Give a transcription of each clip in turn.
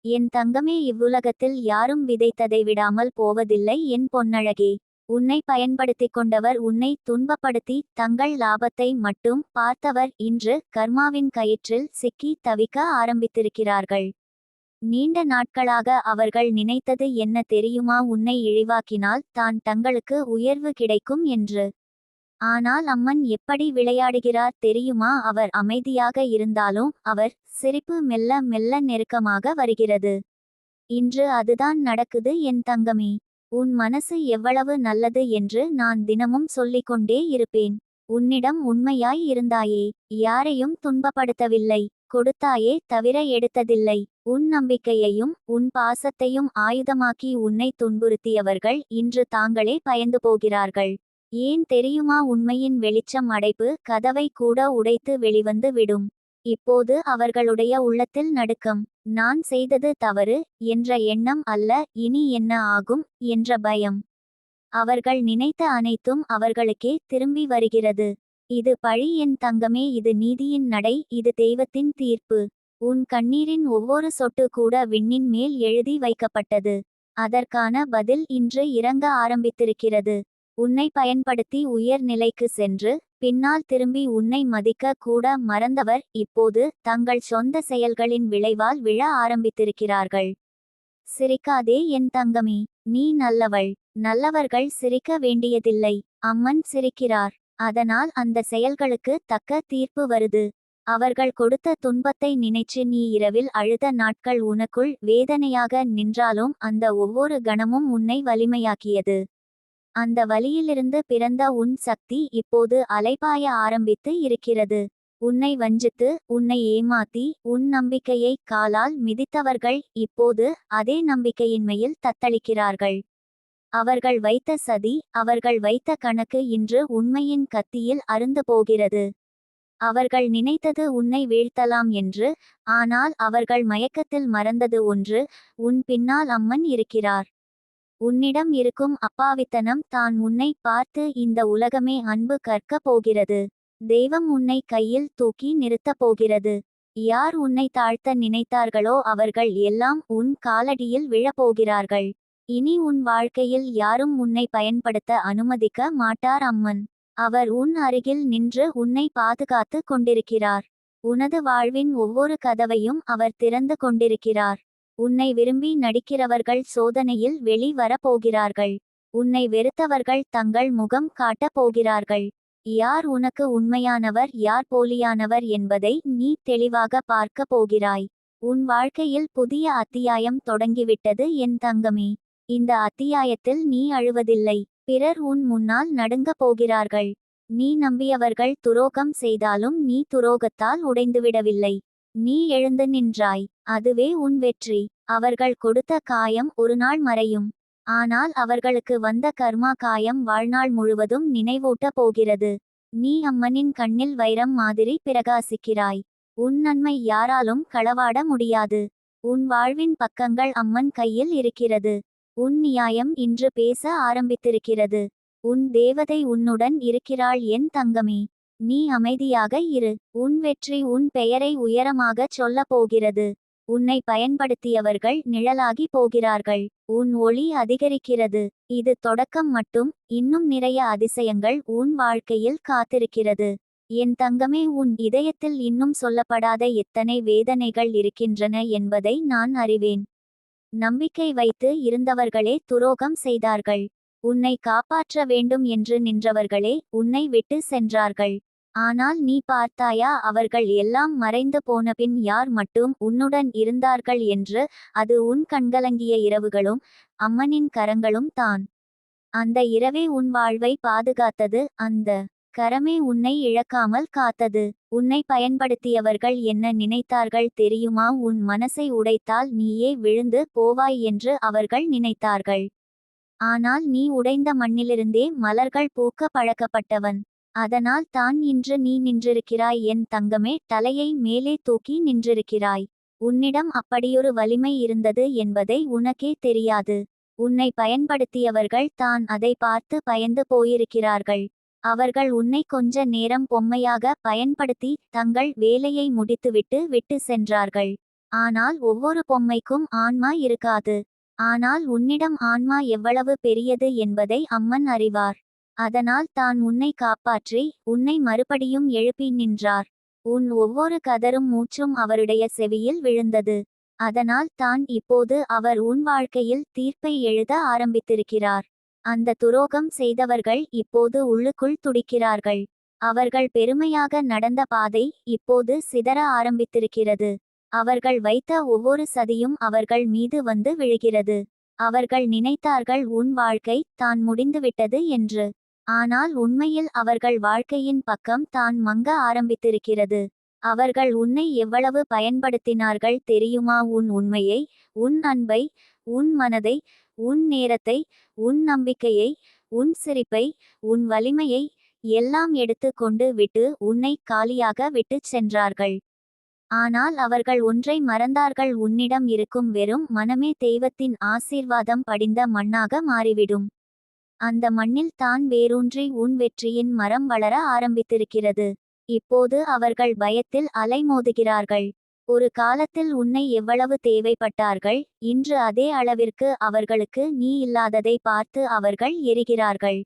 என் தங்கமே, இவ்வுலகத்தில் யாரும் விதைத்ததை விடாமல் போவதில்லை என் பொன்னழகே. உன்னை பயன்படுத்திக் கொண்டவர், உன்னை துன்பப்படுத்தி தங்கள் லாபத்தை மட்டும் பார்த்தவர் இன்று கர்மாவின் கயிற்றில் சிக்கி தவிக்க ஆரம்பித்திருக்கிறார்கள். நீண்ட நாட்களாக அவர்கள் நினைத்தது என்ன தெரியுமா? உன்னை இழிவாக்கினால் தான் தங்களுக்கு உயர்வு கிடைக்கும் என்று. ஆனால் அம்மன் எப்படி விளையாடுகிறார் தெரியுமா? அவர் அமைதியாக இருந்தாலும் அவர் சிரிப்பு மெல்ல மெல்ல நெருக்கமாக வருகிறது. இன்று அதுதான் நடக்குது என் தங்கமே. உன் மனசு எவ்வளவு நல்லது என்று நான் தினமும் சொல்லிக்கொண்டே இருப்பேன். உன்னிடம் உண்மையாய் இருந்தாயே, யாரையும் துன்பப்படுத்தவில்லை, கொடுத்தாயே தவிர எடுத்ததில்லை. உன் நம்பிக்கையையும் உன் பாசத்தையும் ஆயுதமாக்கி உன்னை துன்புறுத்தியவர்கள் இன்று தாங்களே பயந்து போகிறார்கள். ஏன் தெரியுமா? உண்மையின் வெளிச்சம் அடைப்பு கதவை கூட உடைத்து வெளிவந்து விடும். இப்போது அவர்களுடைய உள்ளத்தில் நடுக்கம். நான் செய்தது தவறு என்ற எண்ணம் அல்ல, இனி என்ன ஆகும் என்ற பயம். அவர்கள் நினைத்த அனைத்தும் அவர்களுக்கே திரும்பி வருகிறது. இது பழி என் தங்கமே, இது நீதியின் நடை, இது தெய்வத்தின் தீர்ப்பு. உன் கண்ணீரின் ஒவ்வொரு சொட்டு கூட விண்ணின் மேல் எழுதி வைக்கப்பட்டது. அதற்கான பதில் இன்று இறங்க ஆரம்பித்திருக்கிறது. உன்னை பயன்படுத்தி உயர் நிலைக்கு சென்று பின்னால் திரும்பி உன்னை மதிக்க கூட மறந்தவர் இப்போது தங்கள் சொந்த செயல்களின் விளைவால் விழ ஆரம்பித்திருக்கிறார்கள். சிரிக்காதே என் தங்கமே, நீ நல்லவள். நல்லவர்கள் சிரிக்க வேண்டியதில்லை, அம்மன் சிரிக்கிறார். அதனால் அந்த செயல்களுக்கு தக்க தீர்ப்பு வருது. அவர்கள் கொடுத்த துன்பத்தை நினைச்சு நீ இரவில் அழுத நாட்கள் உனக்குள் வேதனையாக நின்றாலும் அந்த ஒவ்வொரு கணமும் உன்னை வலிமையாக்கியது. அந்த வலியிலிருந்து பிறந்த உன் சக்தி இப்போது அலைபாய ஆரம்பித்து இருக்கிறது. உன்னை வஞ்சித்து உன்னை ஏமாத்தி உன் நம்பிக்கையை காலால் மிதித்தவர்கள் இப்போது அதே நம்பிக்கையின்மையில் தத்தளிக்கிறார்கள். அவர்கள் வைத்த சதி, அவர்கள் வைத்த கணக்கு இன்று உண்மையின் கத்தியில் அருந்து போகிறது. அவர்கள் நினைத்தது உன்னை வீழ்த்தலாம் என்று, ஆனால் அவர்கள் மயக்கத்தில் மறந்தது ஒன்று: உன் பின்னால் அம்மன் இருக்கிறார். உன்னிடம் இருக்கும் அப்பாவித்தனம் தான் உன்னை பார்த்து இந்த உலகமே அன்பு கற்க போகிறது. தெய்வம் உன்னை கையில் தூக்கி நிறுத்தப் போகிறது. யார் உன்னை தாழ்த்த நினைத்தார்களோ அவர்கள் எல்லாம் உன் காலடியில் விழப்போகிறார்கள். இனி உன் வாழ்க்கையில் யாரும் உன்னை பயன்படுத்த அனுமதிக்க மாட்டார் அம்மன். அவர் உன் அருகில் நின்று உன்னை பாதுகாத்து கொண்டிருக்கிறார். உனது வாழ்வின் ஒவ்வொரு கதவையும் அவர் திறந்து கொண்டிருக்கிறார். உன்னை விரும்பி நடிக்கிறவர்கள் சோதனையில் வெளி வரப்போகிறார்கள். உன்னை வெறுத்தவர்கள் தங்கள் முகம் காட்டப் போகிறார்கள். யார் உனக்கு உண்மையானவர், யார் போலியானவர் என்பதை நீ தெளிவாக பார்க்க போகிறாய். உன் வாழ்க்கையில் புதிய அத்தியாயம் தொடங்கிவிட்டது என் தங்கமே. இந்த அத்தியாயத்தில் நீ அழுவதில்லை, பிறர் உன் முன்னால் நடுங்கப் போகிறார்கள். நீ நம்பியவர்கள் துரோகம் செய்தாலும் நீ துரோகத்தால் உடைந்துவிடவில்லை. நீ எழுந்து நின்றாய், அதுவே உன் வெற்றி. அவர்கள் கொடுத்த காயம் ஒரு நாள் மறையும், ஆனால் அவர்களுக்கு வந்த கர்மா காயம் வாழ்நாள் முழுவதும் நினைவூட்ட போகிறது. நீ அம்மனின் கண்ணில் வைரம் மாதிரி பிரகாசிக்கிறாய். உன் நன்மை யாராலும் களவாட முடியாது. உன் வாழ்வின் பக்கங்கள் அம்மன் கையில் இருக்கிறது. உன் நியாயம் இன்று பேச ஆரம்பித்திருக்கிறது. உன் தேவதை உன்னுடன் இருக்கிறாள் என் தங்கமே. நீ அமைதியாக இரு. உன் வெற்றி உன் பெயரை உயரமாகச் சொல்ல போகிறது. உன்னை பயன்படுத்தியவர்கள் நிழலாகி போகிறார்கள். உன் ஒளி அதிகரிக்கிறது. இது தொடக்கம் மட்டும், இன்னும் நிறைய அதிசயங்கள் உன் வாழ்க்கையில் காத்திருக்கிறது. என் தங்கமே, உன் இதயத்தில் இன்னும் சொல்லப்படாத எத்தனை வேதனைகள் இருக்கின்றன என்பதை நான் அறிவேன். நம்பிக்கை வைத்து இருந்தவர்களே துரோகம் செய்தார்கள். உன்னை காப்பாற்ற வேண்டும் என்று நின்றவர்களே உன்னை விட்டு சென்றார்கள். ஆனால் நீ பார்த்தாயா, அவர்கள் எல்லாம் மறைந்து போனபின் யார் மட்டும் உன்னுடன் இருந்தார்கள் என்று? அது உன் கண்கலங்கிய இரவுகளும் அம்மனின் கரங்களும் தான். அந்த இரவே உன் வாழ்வை பாதுகாத்தது. அந்த கரமே உன்னை இழக்காமல் காத்தது. உன்னை பயன்படுத்தியவர்கள் என்ன நினைத்தார்கள் தெரியுமா? உன் மனசை உடைத்தால் நீயே விழுந்து போவாய் என்று அவர்கள் நினைத்தார்கள். ஆனால் நீ உடைந்த மண்ணிலிருந்தே மலர்கள் பூக்க பழக்கப்பட்டவன். அதனால் தான் இன்று நீ நின்றிருக்கிறாய் என் தங்கமே. தலையை மேலே தூக்கி நின்றிருக்கிறாய். உன்னிடம் அப்படியொரு வலிமை இருந்தது என்பதை உனக்கே தெரியாது. உன்னை பயன்படுத்தியவர்கள் தான் அதை பார்த்து பயந்து போயிருக்கிறார்கள். அவர்கள் உன்னை கொஞ்ச நேரம் பொம்மையாக பயன்படுத்தி தங்கள் வேலையை முடித்துவிட்டு விட்டு சென்றார்கள். ஆனால் ஒவ்வொரு பொம்மைக்கும் ஆன்மா இருக்காது. ஆனால் உன்னிடம் ஆன்மா எவ்வளவு பெரியது என்பதை அம்மன் அறிவார். அதனால் தான் உன்னை காப்பாற்றி உன்னை மறுபடியும் எழுப்பி நின்றார். உன் ஒவ்வொரு கதரும் மூச்சும் அவருடைய செவியில் விழுந்தது. அதனால் தான் இப்போது அவர் உன் வாழ்க்கையில் தீர்ப்பை எழுத ஆரம்பித்திருக்கிறார். அந்த துரோகம் செய்தவர்கள் இப்போது உள்ளுக்குள் துடிக்கிறார்கள். அவர்கள் பெருமையாக நடந்த பாதை இப்போது சிதற ஆரம்பித்திருக்கிறது. அவர்கள் வைத்த ஒவ்வொரு சதியும் அவர்கள் மீது வந்து விழுகிறது. அவர்கள் நினைத்தார்கள் உன் வாழ்க்கை தான் முடிந்துவிட்டது என்று. ஆனால் உண்மையில் அவர்கள் வாழ்க்கையின் பக்கம் தான் மங்க ஆரம்பித்திருக்கிறது. அவர்கள் உன்னை எவ்வளவு பயன்படுத்தினார்கள் தெரியுமா? உன் உண்மையை, உன் அன்பை, உன் மனதை, உன் நேரத்தை, உன் நம்பிக்கையை, உன் சிரிப்பை, உன் வலிமையை எல்லாம் எடுத்து கொண்டு விட்டு உன்னை காலியாக விட்டுச் சென்றார்கள். ஆனால் அவர்கள் ஒன்றை மறந்தார்கள், உன்னிடம் இருக்கும் வெறும் மனமே தெய்வத்தின் ஆசீர்வாதம் படிந்த மண்ணாக மாறிவிடும். அந்த மண்ணில் தான் வேரூன்றி உன் வெற்றியின் மரம் வளர ஆரம்பித்திருக்கிறது. இப்போது அவர்கள் பயத்தில் அலைமோதுகிறார்கள். ஒரு காலத்தில் உன்னை எவ்வளவு தேவைப்பட்டார்கள், இன்று அதே அளவிற்கு அவர்களுக்கு நீ இல்லாததை பார்த்து அவர்கள் எரிகிறார்கள்.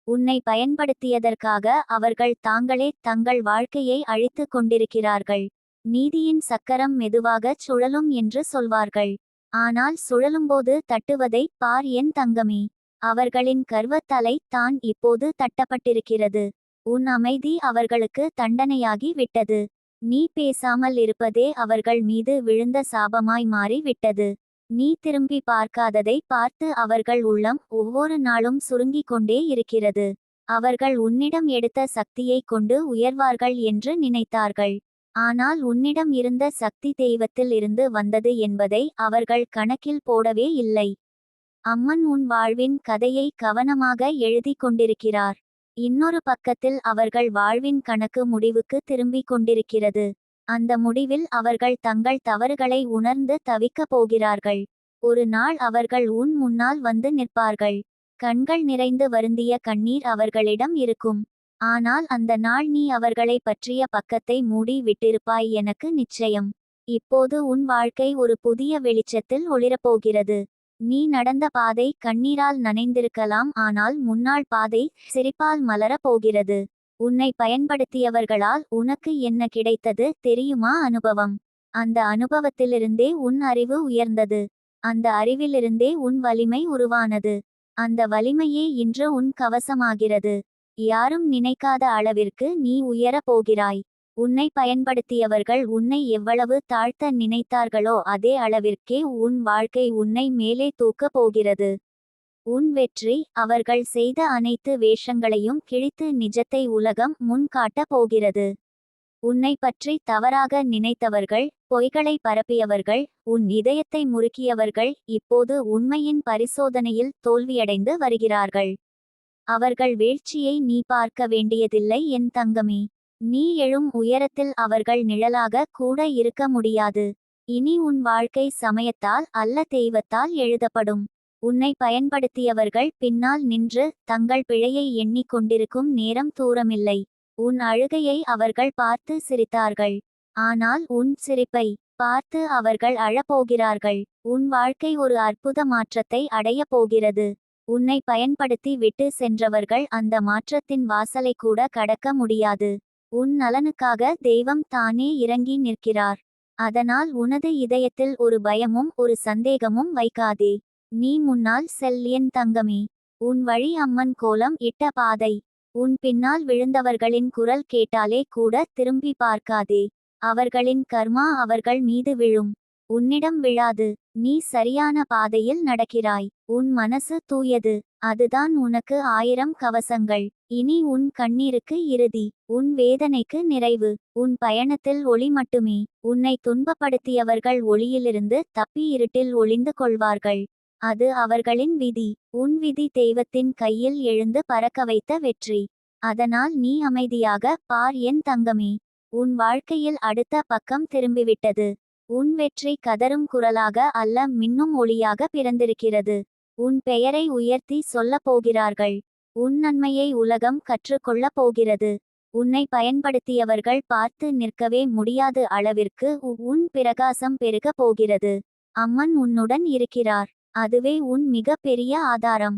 உன்னை பயன்படுத்தியதற்காக அவர்கள் தாங்களே தங்கள் வாழ்க்கையை அழித்து கொண்டிருக்கிறார்கள். நீதியின் சக்கரம் மெதுவாகச் சுழலும் என்று சொல்வார்கள். ஆனால் சுழலும்போது தட்டுவதை பார் என் தங்கமே. அவர்களின் கர்வத்தலை தான் இப்போது தட்டப்பட்டிருக்கிறது. உன் அமைதி அவர்களுக்கு தண்டனையாகி விட்டது. நீ பேசாமல் இருப்பதே அவர்கள் மீது விழுந்த சாபமாய் மாறி விட்டது. நீ திரும்பி பார்க்காததை பார்த்து அவர்கள் உள்ளம் ஒவ்வொரு நாளும் சுருங்கிக் கொண்டே இருக்கிறது. அவர்கள் உன்னிடம் எடுத்த சக்தியை கொண்டு உயர்வார்கள் என்று நினைத்தார்கள். ஆனால் உன்னிடம் இருந்த சக்தி தெய்வத்தில் இருந்து வந்தது என்பதை அவர்கள் கணக்கில் போடவே இல்லை. அம்மன் உன் வாழ்வின் கதையை கவனமாக எழுதி கொண்டிருக்கிறார். இன்னொரு பக்கத்தில் அவர்கள் வாழ்வின் கணக்கு முடிவுக்கு திரும்பிக் கொண்டிருக்கிறது. அந்த முடிவில் அவர்கள் தங்கள் தவறுகளை உணர்ந்து தவிக்கப் போகிறார்கள். ஒரு நாள் அவர்கள் உன் முன்னால் வந்து நிற்பார்கள். கண்கள் நிறைந்து வருந்திய கண்ணீர் அவர்களிடம் இருக்கும். ஆனால் அந்த நாள் நீ அவர்களை பற்றிய பக்கத்தை மூடி விட்டிருப்பாய், எனக்கு நிச்சயம். இப்போது உன் வாழ்க்கை ஒரு புதிய வெளிச்சத்தில் ஒளிரப்போகிறது. நீ நடந்த பாதை கண்ணீரால் நனைந்திருக்கலாம், ஆனால் முன்னாள் பாதை சிரிப்பால் மலரப் போகிறது. உன்னை பயன்படுத்தியவர்களால் உனக்கு என்ன கிடைத்தது தெரியுமா? அனுபவம். அந்த அனுபவத்திலிருந்தே உன் அறிவு உயர்ந்தது. அந்த அறிவிலிருந்தே உன் வலிமை உருவானது. அந்த வலிமையே இன்று உன் கவசமாகிறது. யாரும் நினைக்காத அளவிற்கு நீ உயரப் போகிறாய். உன்னை பயன்படுத்தியவர்கள் உன்னை எவ்வளவு தாழ்த்த நினைத்தார்களோ அதே அளவிற்கே உன் வாழ்க்கை உன்னை மேலே தூக்கப் போகிறது. உன் வெற்றி அவர்கள் செய்த அனைத்து வேஷங்களையும் கிழித்து நிஜத்தை உலகம் முன் காட்டப் போகிறது. உன்னை பற்றி தவறாக நினைத்தவர்கள், பொய்களை பரப்பியவர்கள், உன் இதயத்தை முறுக்கியவர்கள் இப்போது உண்மையின் பரிசோதனையில் தோல்வியடைந்து வருகிறார்கள். அவர்கள் வீழ்ச்சியை நீ பார்க்க வேண்டியதில்லை என் தங்கமே. நீ எழும் உயரத்தில் அவர்கள் நிழலாக கூட இருக்க முடியாது. இனி உன் வாழ்க்கை சமயத்தால் அல்ல தெய்வத்தால் எழுதப்படும். உன்னை பயன்படுத்தியவர்கள் பின்னால் நின்று தங்கள் பிழையை எண்ணிக் கொண்டிருக்கும் நேரம் தூரமில்லை. உன் அழுகையை அவர்கள் பார்த்து சிரித்தார்கள். ஆனால் உன் சிரிப்பை பார்த்து அவர்கள் அழப்போகிறார்கள். உன் வாழ்க்கை ஒரு அற்புத மாற்றத்தை அடையப் போகிறது. உன்னை பயன்படுத்தி விட்டு சென்றவர்கள் அந்த மாற்றத்தின் வாசலை கூட கடக்க முடியாது. உன் நலனுக்காக தெய்வம் தானே இறங்கி நிற்கிறார். அதனால் உனது இதயத்தில் ஒரு பயமும் ஒரு சந்தேகமும் வைக்காதே. நீ முன்னால் செல் என் தங்கமே. உன் வழி அம்மன் கோலம் இட்ட பாதை. உன் பின்னால் விழுந்தவர்களின் குரல் கேட்டாலே கூட திரும்பி பார்க்காதே. அவர்களின் கர்மா அவர்கள் மீது விழும், உன்னிடம் விழாது. நீ சரியான பாதையில் நடக்கிறாய். உன் மனசு தூயது. அதுதான் உனக்கு 1000 கவசங்கள். இனி உன் கண்ணீருக்கு இறுதி, உன் வேதனைக்கு நிறைவு. உன் பயணத்தில் ஒளி மட்டுமே. உன்னை துன்பப்படுத்தியவர்கள் ஒளியிலிருந்து தப்பி இருட்டில் ஒளிந்து கொள்வார்கள். அது அவர்களின் விதி. உன் விதி தெய்வத்தின் கையில் எழுந்து பறக்க வைத்த வெற்றி. அதனால் நீ அமைதியாக பார் என் தங்கமே. உன் வாழ்க்கையில் அடுத்த பக்கம் திரும்பிவிட்டது. உன் வெற்றி கதரும் குரலாக அல்ல, மின்னும் ஒளியாக பிறந்திருக்கிறது. உன் பெயரை உயர்த்தி சொல்லப் போகிறார்கள். உன் நன்மையை உலகம் கற்றுக்கொள்ளப் போகிறது. உன்னை பயன்படுத்தியவர்கள் பார்த்து நிற்கவே முடியாது அளவிற்கு உன் பிரகாசம் பெருக போகிறது. அம்மன் உன்னுடன் இருக்கிறார். அதுவே உன் மிக பெரிய ஆதாரம்.